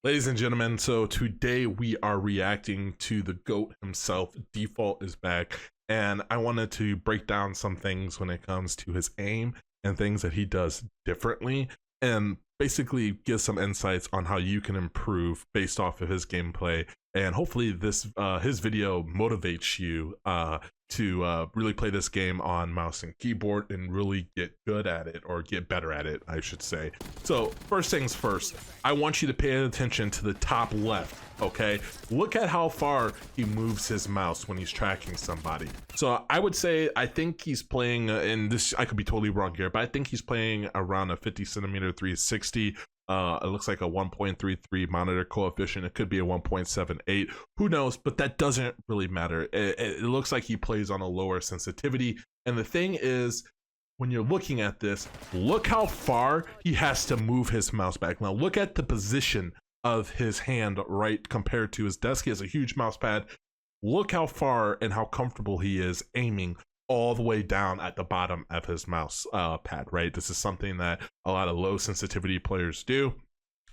Ladies and gentlemen, so today we are reacting to the GOAT himself. Dfalt is back, and I wanted to break down some things when it comes to his aim and things that he does differently, and basically give some insights on how you can improve based off of his gameplay. And hopefully this his video motivates you to really play this game on mouse and keyboard and really get good at it, or get better at it, I should say. So first things first, I want you to pay attention to the top left. Okay, look at how far he moves his mouse when he's tracking somebody. So I would say, I think he's playing, and this, I could be totally wrong here, but I think he's playing around a 50 centimeter 360. It looks like a 1.33 monitor coefficient. It could be a 1.78, who knows, but that doesn't really matter. It looks like he plays on a lower sensitivity. And the thing is, when you're looking at this, look how far he has to move his mouse back. Now look at the position of his hand right compared to his desk. He has a huge mouse pad. Look how far and how comfortable he is aiming all the way down at the bottom of his mouse pad, right? This is something that a lot of low sensitivity players do,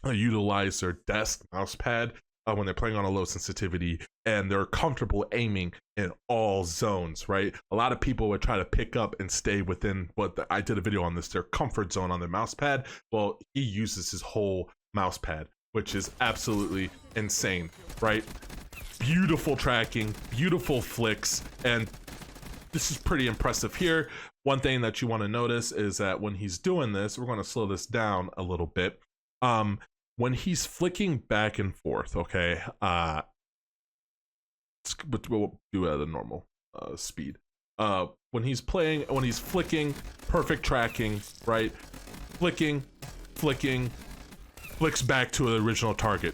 utilize their desk mouse pad when they're playing on a low sensitivity, and they're comfortable aiming in all zones, right? A lot of people would try to pick up and stay within I did a video on this, their comfort zone on their mouse pad. Well, he uses his whole mouse pad, which is absolutely insane, right? Beautiful tracking, beautiful flicks, and this is pretty impressive here. One thing that you want to notice is that when he's doing this, we're going to slow this down a little bit. When he's flicking back and forth, okay, we'll do it at a normal speed. When he's flicking, perfect tracking, right? Flicking, flicks back to the original target.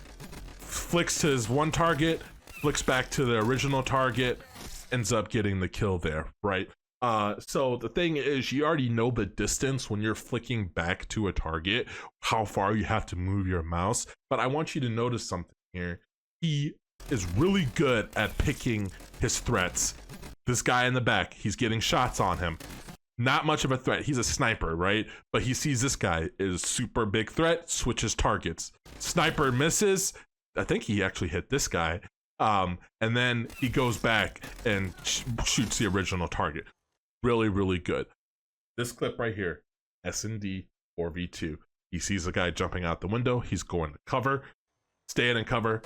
Flicks to his one target, flicks back to the original target, ends up getting the kill there, right? So the thing is, you already know the distance when you're flicking back to a target, how far you have to move your mouse. But I want you to notice something here. He is really good at picking his threats. This guy in the back, he's getting shots on him. Not much of a threat. He's a sniper, right? But he sees this guy is super big threat, switches targets. Sniper misses. I think he actually hit this guy. And then he goes back and shoots the original target. Really, really good. This clip right here, S&D 4v2. He sees a guy jumping out the window. He's going to cover, staying in cover.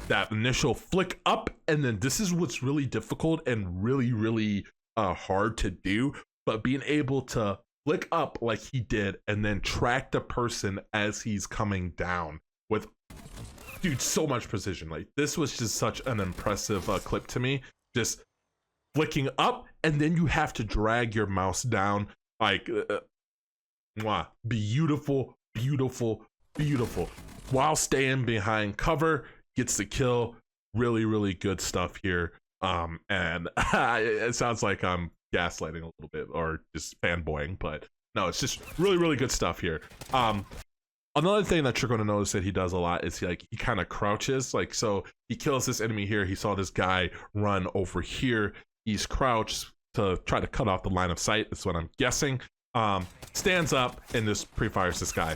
That initial flick up, and then this is what's really difficult and really, really hard to do. But being able to flick up like he did, and then track the person as he's coming down with, dude, so much precision. Like, this was just such an impressive clip to me. Just flicking up, and then you have to drag your mouse down. Like, beautiful, beautiful, beautiful. While staying behind cover, gets the kill. Really, really good stuff here. And it sounds like I'm gaslighting a little bit, or just fanboying, but no, it's just really, really good stuff here. Another thing that you're going to notice that he does a lot is he kind of crouches. Like, so he kills this enemy here. He saw this guy run over here. He's crouched to try to cut off the line of sight. That's what I'm guessing. Stands up and just pre-fires this guy.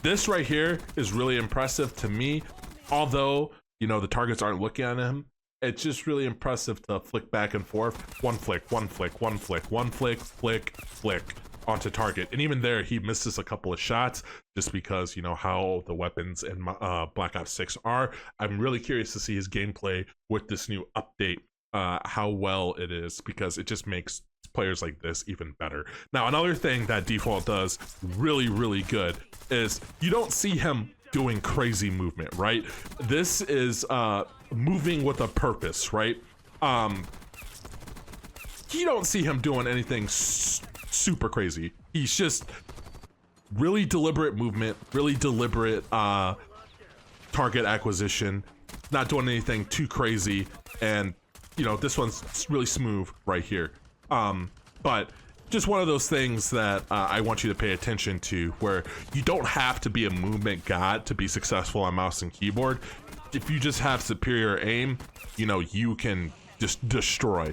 This right here is really impressive to me. Although, you know, the targets aren't looking at him. It's just really impressive to flick back and forth. One flick, one flick, one flick, one flick, flick, flick onto target. And even there, he misses a couple of shots just because, you know, how the weapons in Black Ops 6 are. I'm really curious to see his gameplay with this new update, how well it is, because it just makes players like this even better. Now, another thing that Dfalt does really, really good is you don't see him doing crazy movement, right? This is moving with a purpose, right? You don't see him doing anything super crazy. He's just really deliberate movement, really deliberate target acquisition, not doing anything too crazy. And you know, this one's really smooth right here. But just one of those things that I want you to pay attention to, where you don't have to be a movement god to be successful on mouse and keyboard. If you just have superior aim, you know, you can just destroy.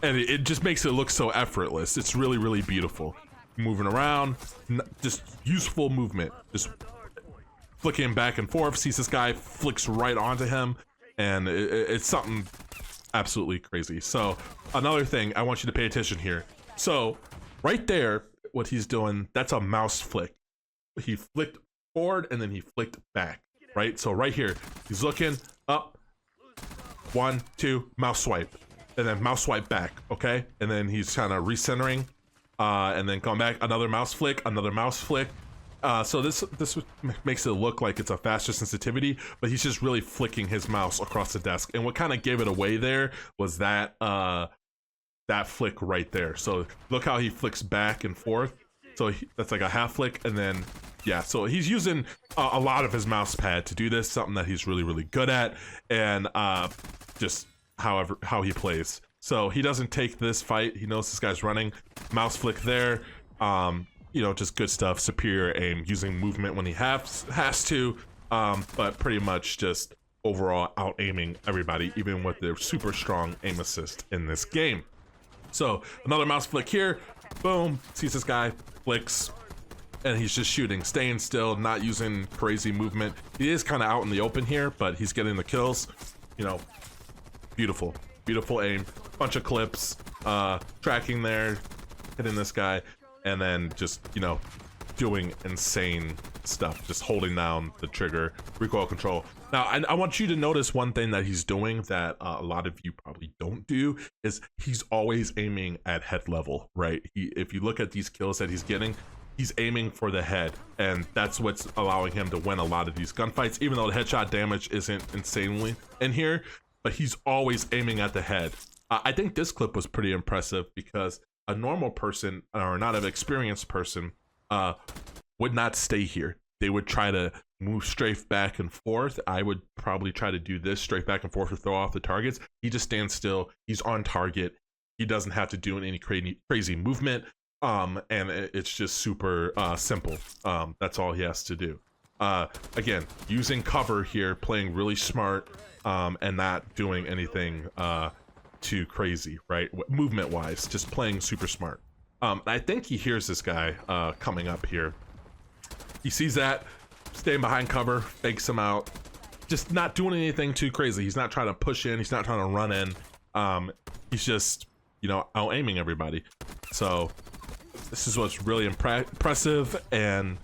And it just makes it look so effortless. It's really, really beautiful. Moving around, just useful movement. Just flicking back and forth, sees this guy, flicks right onto him, and it's something absolutely crazy. So another thing I want you to pay attention here. So right there, what he's doing, that's a mouse flick. He flicked forward and then he flicked back, right? So right here, he's looking up, 1, 2, mouse swipe, and then mouse swipe back, okay? And then he's kind of recentering, and then come back, another mouse flick, another mouse flick. So this makes it look like it's a faster sensitivity, but he's just really flicking his mouse across the desk. And what kind of gave it away there was that that flick right there. So look how he flicks back and forth. So that's like a half flick, and then yeah. So he's using a lot of his mouse pad to do this, something that he's really good at, and just how he plays. So he doesn't take this fight. He knows this guy's running. Mouse flick there. You know, just good stuff. Superior aim, using movement when he has to, but pretty much just overall out aiming everybody, even with their super strong aim assist in this game. So another mouse flick here, boom, sees this guy, flicks, and he's just shooting, staying still, not using crazy movement. He is kind of out in the open here, but he's getting the kills. You know, beautiful aim, bunch of clips, tracking there, hitting this guy, and then just, you know, doing insane stuff, just holding down the trigger, recoil control. Now, I want you to notice one thing that he's doing that a lot of you probably don't do, is he's always aiming at head level, right? If you look at these kills that he's getting, he's aiming for the head, and that's what's allowing him to win a lot of these gunfights, even though the headshot damage isn't insanely in here, but he's always aiming at the head. I think this clip was pretty impressive because a normal person, or not an experienced person, would not stay here. They would try to move strafe back and forth. I would probably try to do this, strafe back and forth, to throw off the targets. He just stands still. He's on target. He doesn't have to do any crazy movement. And it's just super simple. That's all he has to do. Again, using cover here, playing really smart, and not doing anything too crazy, right? Movement wise, just playing super smart. I think he hears this guy coming up here. He sees that, staying behind cover, fakes him out, just not doing anything too crazy. He's not trying to push in, he's not trying to run in. He's just, you know, out aiming everybody. So this is what's really impressive and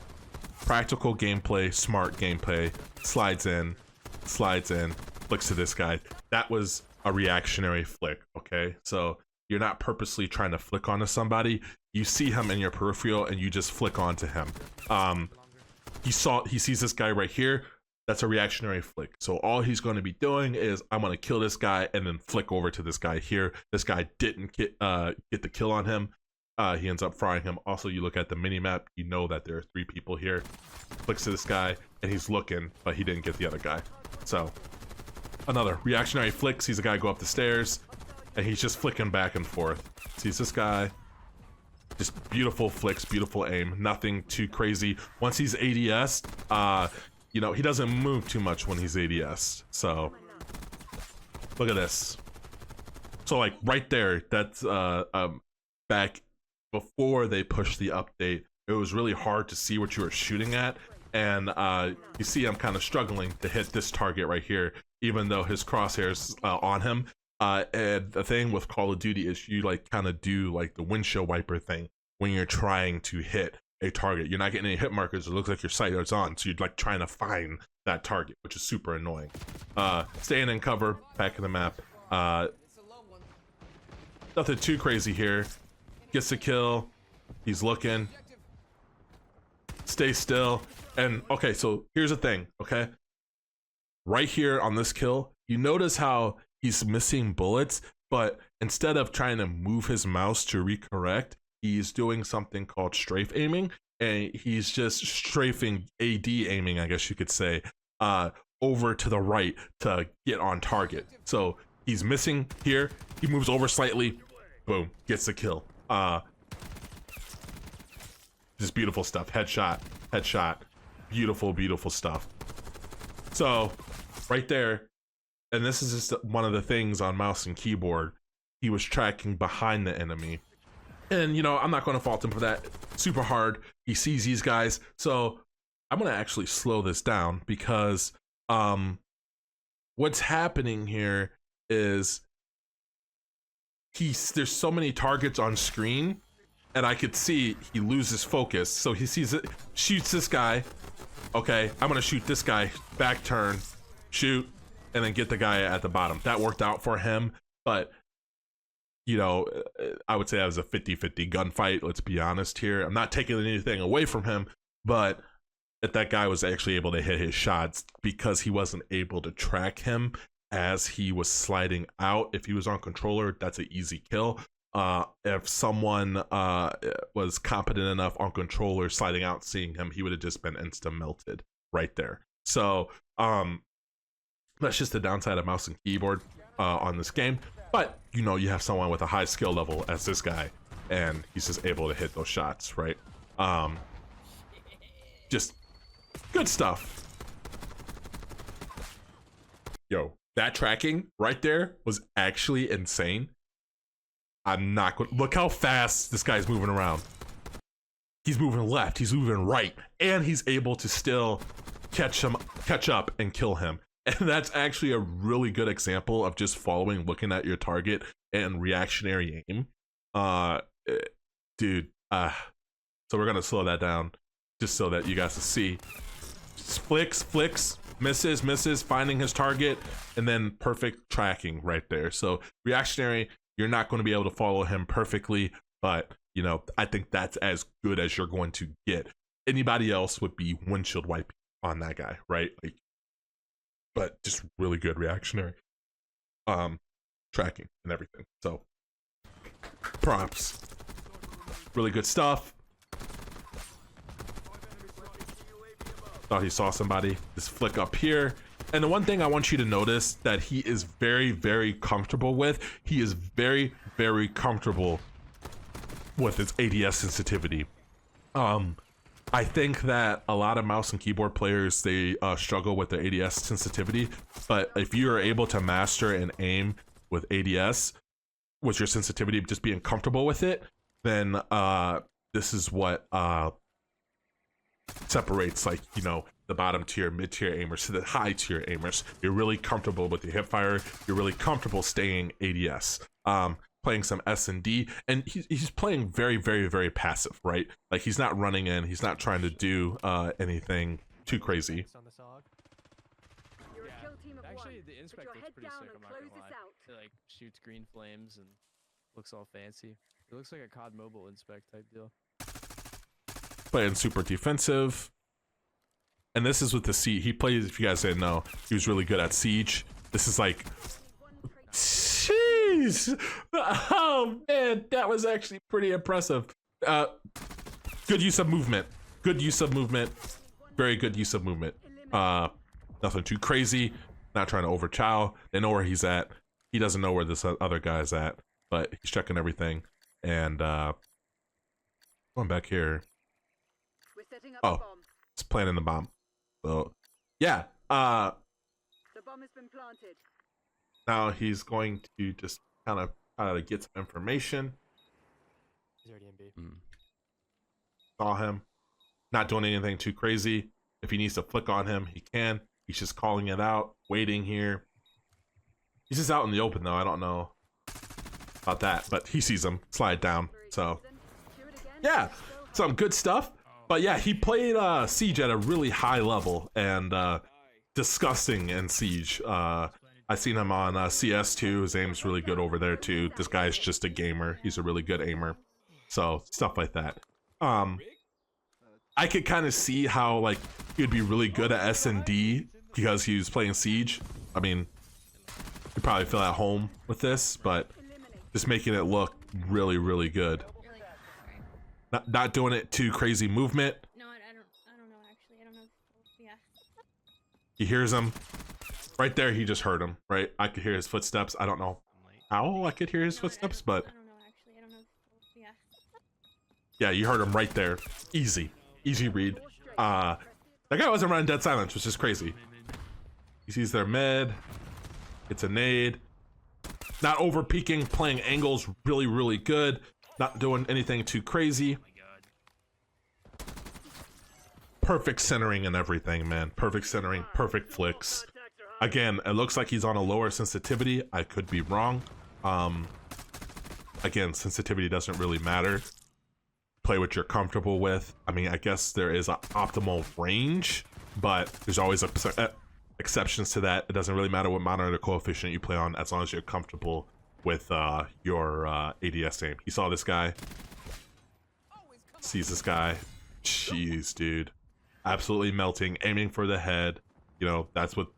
practical gameplay, smart gameplay. Slides in, flicks to this guy. That was a reactionary flick, okay? So you're not purposely trying to flick onto somebody. You see him in your peripheral and you just flick onto him. He sees this guy right here. That's a reactionary flick. So all he's going to be doing is, I'm going to kill this guy and then flick over to this guy here. This guy didn't get the kill on him. He ends up frying him. Also, you look at the mini map, you know that there are 3 people here. Flicks to this guy and he's looking, but he didn't get the other guy. So another reactionary flick, sees a guy go up the stairs and he's just flicking back and forth. Sees this guy, just beautiful flicks, beautiful aim, nothing too crazy. Once he's ADS, you know, he doesn't move too much when he's ADS. So look at this. So like right there, that's back before they pushed the update, it was really hard to see what you were shooting at. And you see I'm kind of struggling to hit this target right here, even though his crosshairs on him. And the thing with Call of Duty is you like kind of do like the windshield wiper thing when you're trying to hit a target. You're not getting any hit markers. It looks like your sight is on, so you're like trying to find that target, which is super annoying. Staying in cover, back in the map. Nothing too crazy here. Gets the kill. He's looking. Stay still. And okay, so here's the thing, okay? Right here on this kill, you notice how he's missing bullets, but instead of trying to move his mouse to recorrect, he's doing something called strafe aiming, and he's just strafing AD aiming, I guess you could say, over to the right to get on target. So he's missing here, he moves over slightly, boom, gets the kill. Just beautiful stuff. Headshot, beautiful stuff. So right there, and this is just one of the things on mouse and keyboard, he was tracking behind the enemy. And, you know, I'm not going to fault him for that. Super hard. He sees these guys. So I'm gonna actually slow this down because what's happening here is there's so many targets on screen, and I could see he loses focus. So he sees it, shoots this guy. Okay, I'm gonna shoot this guy, back turn, shoot, and then get the guy at the bottom. That worked out for him, but you know, I would say that was a 50-50 gunfight. Let's be honest here. I'm not taking anything away from him, but that guy was actually able to hit his shots because he wasn't able to track him as he was sliding out. If he was on controller, that's an easy kill. If someone was competent enough on controller sliding out, seeing him, he would have just been insta melted right there. So that's just the downside of mouse and keyboard on this game. But you know, you have someone with a high skill level as this guy, and he's just able to hit those shots, right? Just good stuff. Yo, that tracking right there was actually insane. I'm not going. Look how fast this guy's moving around. He's moving left, he's moving right, and he's able to still catch up and kill him. And that's actually a really good example of just following, looking at your target and reactionary aim. Dude, so we're gonna slow that down just so that you guys can see. Just flicks, misses, finding his target, and then perfect tracking right there. So reactionary, you're not going to be able to follow him perfectly, but you know, I think that's as good as you're going to get. Anybody else would be windshield wiping on that guy, right? Like, but just really good reactionary tracking and everything. So props, really good stuff. Thought he saw somebody. Just flick up here. And the one thing I want you to notice that he is very, very comfortable with, he is very, very comfortable with his ADS sensitivity. I think that a lot of mouse and keyboard players, they struggle with their ADS sensitivity, but if you are able to master and aim with ADS, with your sensitivity, just being comfortable with it, then this is what separates, like, you know, the bottom tier, mid tier aimers to the high tier aimers. You're really comfortable with the hip fire. You're really comfortable staying ADS. Playing some S&D, and he's playing very, very, very passive, right? Like, he's not running in, he's not trying to do anything too crazy. Actually, the inspect looks pretty sick, I'm not gonna lie. It like shoots green flames and looks all fancy. It looks like a COD mobile inspect type deal. Playing super defensive. And this is with the Siege. He plays, if you guys didn't know, he was really good at Siege. This is like, jeez. Oh man, that was actually pretty impressive. Good use of movement. Good use of movement. Very good use of movement. Nothing too crazy. Not trying to overchow. They know where he's at. He doesn't know where this other guy's at, but he's checking everything. And going back here. Oh, it's planting the bomb. So yeah. The bomb has been planted. Now he's going to just kind of get some information. He's already in B. Saw him. Not doing anything too crazy. If he needs to flick on him, he can. He's just calling it out, waiting here. He's just out in the open though. I don't know about that, but he sees him slide down. So yeah, some good stuff. But yeah, he played Siege at a really high level and disgusting in Siege. I seen him on CS2. His aim's really good over there too. This guy's just a gamer. He's a really good aimer. So stuff like that. I could kind of see how like he'd be really good at S&D because he was playing Siege. I mean, you probably feel at home with this, but just making it look really, really good. Not doing it too crazy movement. No, I don't know actually. I don't know. Yeah. He hears him. Right there, he just heard him, right? I could hear his footsteps. I don't know how I could hear his footsteps, but I don't know actually. I don't know. Yeah. Yeah, you heard him right there. Easy read. That guy wasn't running dead silence, which is crazy. He sees their mid. It's a nade. Not over peeking, playing angles really, really good. Not doing anything too crazy. perfect centering and everything, man. Perfect centering, perfect flicks. Again, it looks like he's on a lower sensitivity. I could be wrong. Again, sensitivity doesn't really matter. Play what you're comfortable with. I mean, I guess there is an optimal range, but there's always exceptions to that. It doesn't really matter what monitor coefficient you play on as long as you're comfortable with your ADS aim. You saw this guy. Sees this guy. Jeez, dude. Absolutely melting, aiming for the head. You know, that's what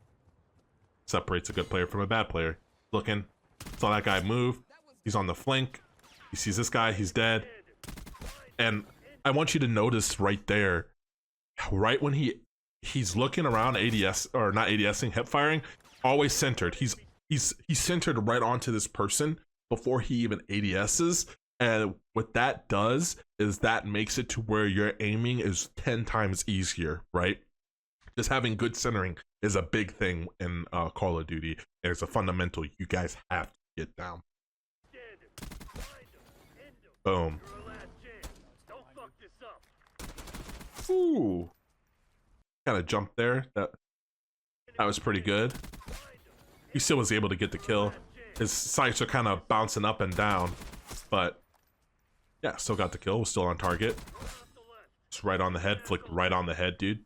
separates a good player from a bad player. Looking, saw that guy move. He's on the flank. He sees this guy, he's dead. And I want you to notice right there, right when he's looking around ADS, or not ADSing, hip firing, always centered. He's centered right onto this person before he even ADSs. And what that does is that makes it to where your aiming is 10 times easier, right? Just having good centering is a big thing in Call of Duty. It's a fundamental you guys have to get down. Boom. Ooh. Kind of jumped there. That was pretty good. He still was able to get the kill. His sights are kind of bouncing up and down, but yeah, still got the kill. Was still on target. It's right on the head. Flicked right on the head, dude.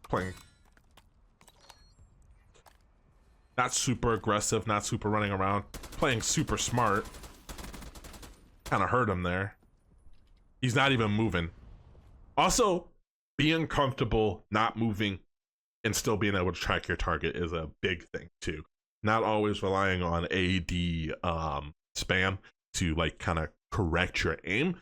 Playing not super aggressive, not super running around. Playing super smart. Kind of hurt him there. He's not even moving. Also, being comfortable not moving and still being able to track your target is a big thing too. Not always relying on AD spam to like kind of correct your aim.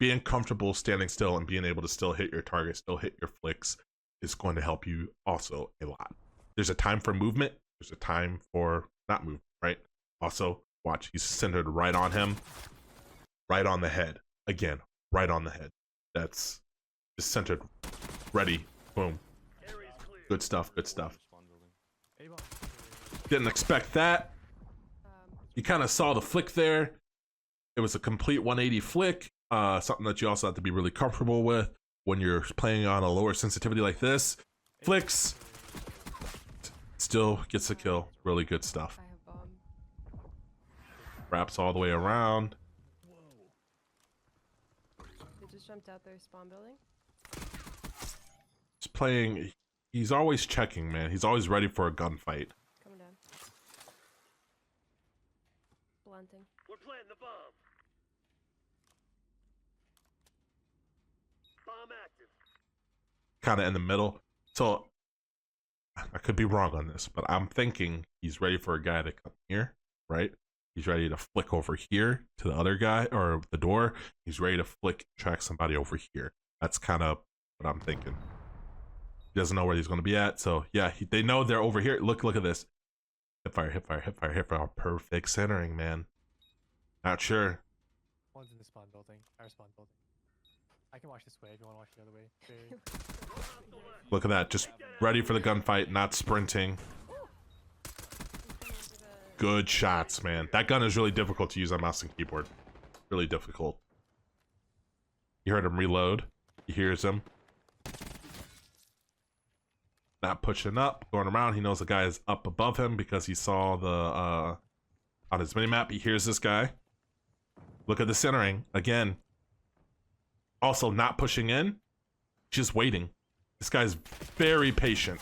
Being comfortable standing still and being able to still hit your target, still hit your flicks is going to help you also a lot. There's a time for movement. There's a time for not movement, right? Also, watch, he's centered right on him, right on the head. Again, right on the head. That's just centered, ready, boom. Good stuff, good stuff. Didn't expect that. You kind of saw the flick there. It was a complete 180 flick. Something that you also have to be really comfortable with when you're playing on a lower sensitivity like this. Flicks. Still gets a kill. Really good stuff. Wraps all the way around. They just jumped out their spawn building. He's playing. He's always checking, man. He's always ready for a gunfight. Coming down. Blunting. We're planting the bomb. Bomb active. Kind of in the middle. So I could be wrong on this, but I'm thinking he's ready for a guy to come here, right? He's ready to flick over here to the other guy or the door. He's ready to flick, track somebody over here. That's kind of what I'm thinking. He doesn't know where he's going to be at, so yeah, they know they're over here. Look at this. Hip fire, hip fire, hip fire, hip fire. Perfect centering, man. Not sure. One's in the spawn building, our spawn building. I can watch this way if you want to watch the other way. Look at that, just ready for the gunfight, not sprinting. Good shots, man. That gun is really difficult to use on mouse and keyboard. Really difficult. You heard him reload. He hears him. Not pushing up, going around. He knows the guy is up above him because he saw the on his minimap. He hears this guy. Look at the centering again. Also not pushing in, just waiting. This guy's very patient.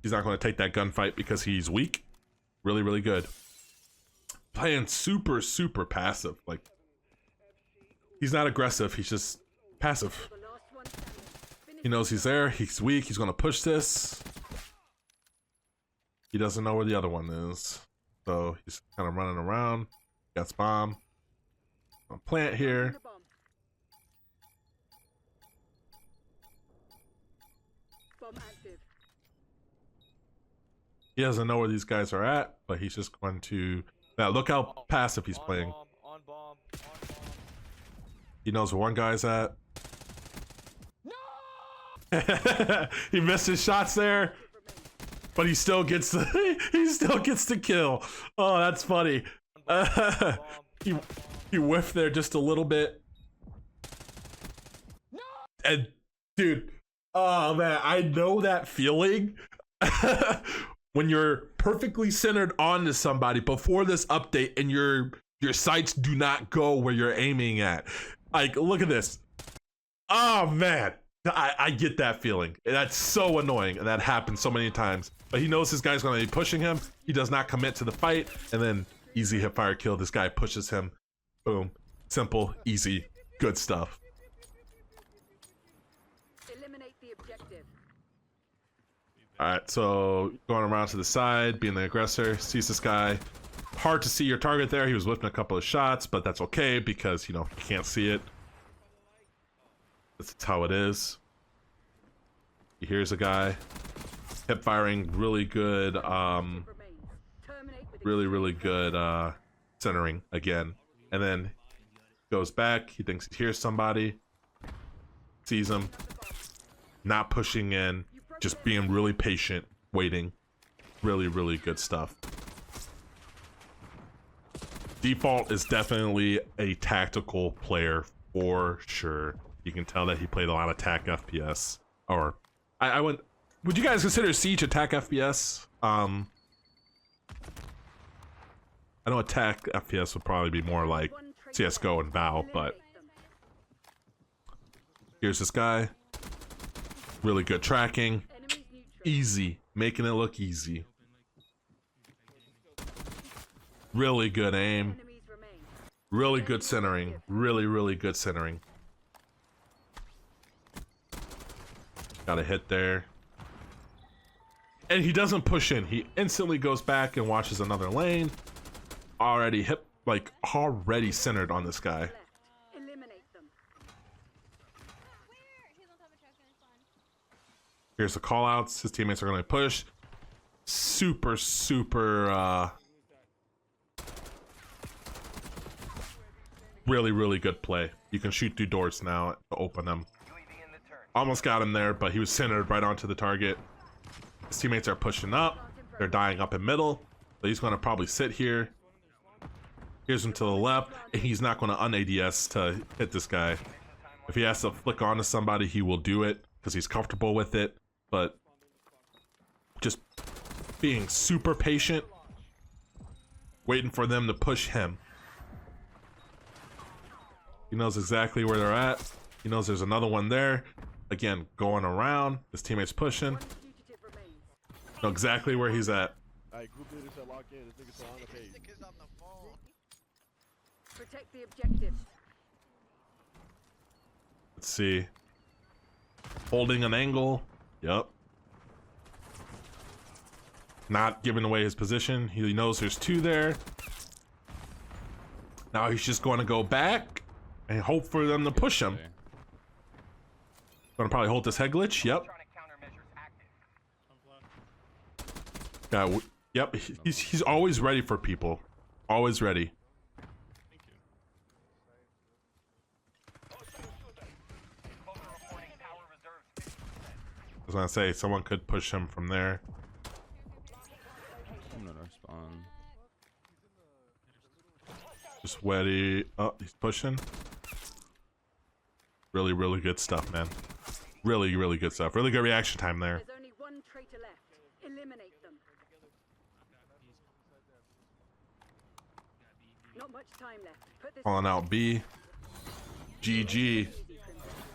He's not going to take that gunfight because he's weak. Really, really good. Playing super, super passive. Like, he's not aggressive. He's just passive. He knows he's there. He's weak. He's going to push this. He doesn't know where the other one is. So he's kind of running around. Gets bomb. I'll plant here. He doesn't know where these guys are at, but he's just going to... Now, look how passive he's playing. On bomb. He knows where one guy's at. No! He missed his shots there, but he still gets the kill. Oh, that's funny. He whiffed there just a little bit. And dude, oh man, I know that feeling. When you're perfectly centered onto somebody before this update and your sights do not go where you're aiming at. Like, look at this. Oh man, I get that feeling. That's so annoying, and that happens so many times. But he knows this guy's gonna be pushing him. He does not commit to the fight, and then easy hip fire kill. This guy pushes him. Boom. Simple, easy, good stuff. Eliminate the objective. All right, so going around to the side, being the aggressor, sees this guy. Hard to see your target there. He was whipping a couple of shots, but that's okay because, you know, you can't see it. That's how it is. He hears a guy. Hip firing, really good, really good centering again. And then goes back. He thinks he hears somebody. Sees him. Not pushing in. Just being really patient, waiting. Really, really good stuff. Dfalt is definitely a tactical player for sure. You can tell that he played a lot of attack FPS. Or, I would you guys consider Siege attack FPS? I know attack FPS would probably be more like CSGO and Val, but here's this guy. Really good tracking. Easy. Making it look easy. Really good aim. Really good centering. Really, really good centering. Got a hit there. And he doesn't push in. He instantly goes back and watches another lane. Already hit, like, already centered on this guy. Here's the callouts. His teammates are going to push. Super, super, really, really good play. You can shoot through doors now to open them. Almost got him there, but he was centered right onto the target. His teammates are pushing up. They're dying up in middle. But he's going to probably sit here. Here's him to the left. And he's not going to un-ADS to hit this guy. If he has to flick onto somebody, he will do it because he's comfortable with it. But just being super patient. Waiting for them to push him. He knows exactly where they're at. He knows there's another one there. Again, going around. His teammate's pushing. Know exactly where he's at. Protect the objective. Let's see. Holding an angle. Yep. Not giving away his position. He knows there's two there. Now he's just going to go back and hope for them to push him. Gonna probably hold this head glitch. Yep. Yep. He's always ready for people. Always ready. I was gonna say someone could push him from there. I'm not our spawn. Just wetty. Oh, he's pushing. Really, really good stuff, man. Really, really good stuff. Really good reaction time there. There's only one traitor left. Eliminate them. Not much time left. Put this Calling out B. GG.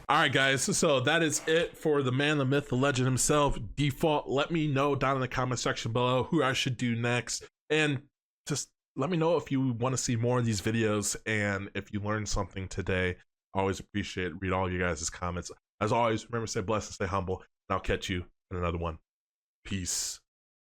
Alright guys, so that is it for the man, the myth, the legend himself, Dfalt. Let me know down in the comment section below who I should do next. And just let me know if you want to see more of these videos and if you learned something today. I always appreciate read all you guys' comments. As always, remember to stay blessed and stay humble. And I'll catch you in another one. Peace.